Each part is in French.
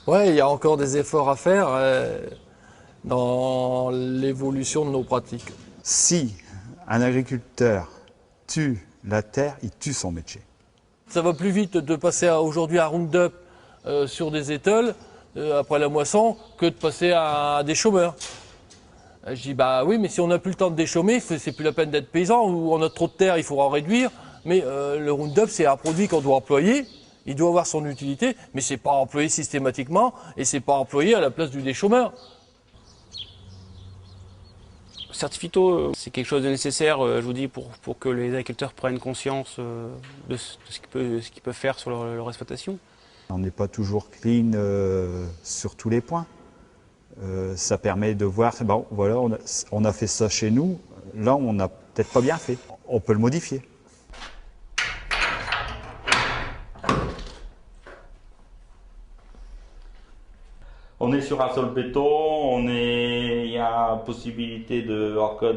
Ouais, il y a encore des efforts à faire dans l'évolution de nos pratiques. Si un agriculteur tue la terre, il tue son métier. Ça va plus vite de passer aujourd'hui à Roundup sur des étoiles après la moisson que de passer à des chômeurs. Je dis bah oui, mais si on n'a plus le temps de déchômer, c'est plus la peine d'être paysan, ou on a trop de terre, il faudra en réduire. Mais le Roundup, c'est un produit qu'on doit employer, il doit avoir son utilité, mais c'est pas employé systématiquement et c'est pas employé à la place du déchômeur. Certifito, c'est quelque chose de nécessaire, je vous dis, pour que les agriculteurs prennent conscience de ce qu'ils peuvent faire sur leur exploitation. On n'est pas toujours clean sur tous les points. Ça permet de voir, bon, voilà, on a fait ça chez nous, là on n'a peut-être pas bien fait, on peut le modifier. On est sur un sol béton, il y a possibilité de, en cas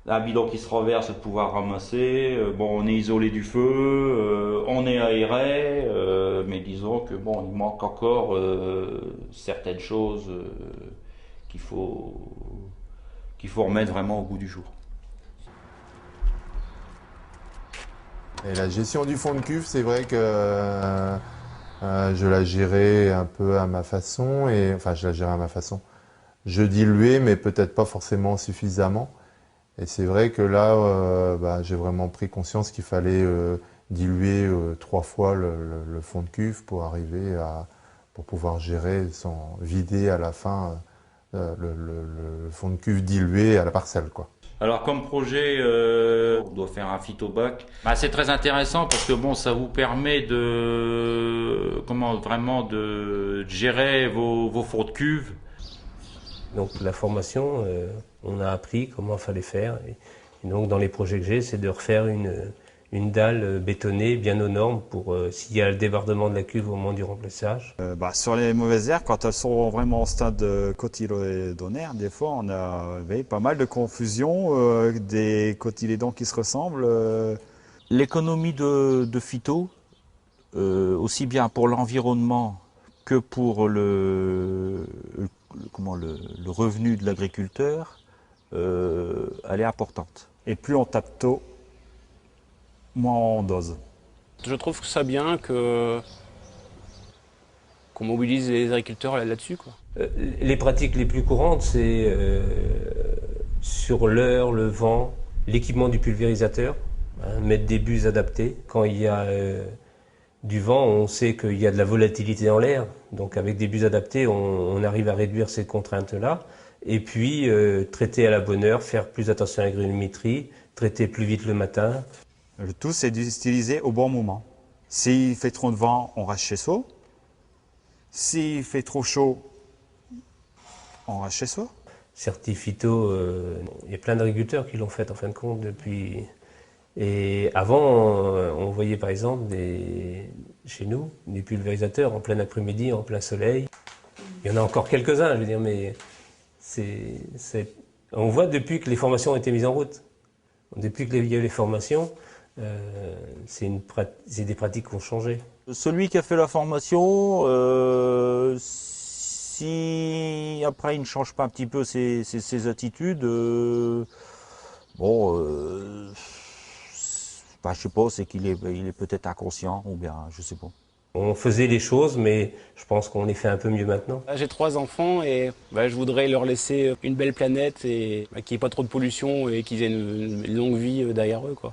d'un bidon qui se renverse, de pouvoir ramasser. Bon, on est isolé du feu, on est aéré, mais disons que bon, il manque encore certaines choses qu'il faut remettre vraiment au goût du jour. Et la gestion du fond de cuve, c'est vrai que je la gérais un peu à ma façon, enfin je la gérais à ma façon. Je diluais, mais peut-être pas forcément suffisamment. Et c'est vrai que là, j'ai vraiment pris conscience qu'il fallait diluer 3 fois le fond de cuve pour arriver pour pouvoir gérer sans vider à la fin le fond de cuve dilué à la parcelle, quoi. Alors comme projet, on doit faire un phytobac. C'est très intéressant parce que bon, ça vous permet vraiment de gérer vos fonds de cuve. Donc la formation, on a appris comment il fallait faire. Et donc dans les projets que j'ai, c'est de refaire une dalle bétonnée bien aux normes pour s'il y a le débordement de la cuve au moment du remplissage. Sur les mauvaises herbes, quand elles sont vraiment au stade cotylédonaire, des fois on avait pas mal de confusion, des cotylédons qui se ressemblent. L'économie de phyto, aussi bien pour l'environnement que pour le revenu de l'agriculteur, elle est importante. Et plus on tape tôt, moins on dose. Je trouve que ça bien qu'on mobilise les agriculteurs là-dessus, quoi. Les pratiques les plus courantes, c'est sur l'heure, le vent, l'équipement du pulvérisateur, mettre des buses adaptées. Quand il y a du vent, on sait qu'il y a de la volatilité dans l'air, donc avec des buses adaptées, on arrive à réduire ces contraintes-là. Et puis, traiter à la bonne heure, faire plus attention à la granulométrie, traiter plus vite le matin. Le tout, c'est d'utiliser au bon moment. S'il fait trop de vent, on reste chez soi. S'il fait trop chaud, on reste chez soi. Certifito, il y a plein d'agriculteurs qui l'ont fait en fin de compte depuis. Et avant, on voyait par exemple chez nous des pulvérisateurs en plein après-midi, en plein soleil. Il y en a encore quelques-uns, je veux dire, mais on voit depuis que les formations ont été mises en route. Depuis qu'il y a eu les formations, c'est des pratiques qui ont changé. Celui qui a fait la formation, si après il ne change pas un petit peu ses attitudes, je sais pas, c'est qu'il est peut-être inconscient ou bien je sais pas. On faisait les choses, mais je pense qu'on les fait un peu mieux maintenant. J'ai 3 enfants et je voudrais leur laisser une belle planète et qu'il n'y ait pas trop de pollution et qu'ils aient une longue vie derrière eux, quoi.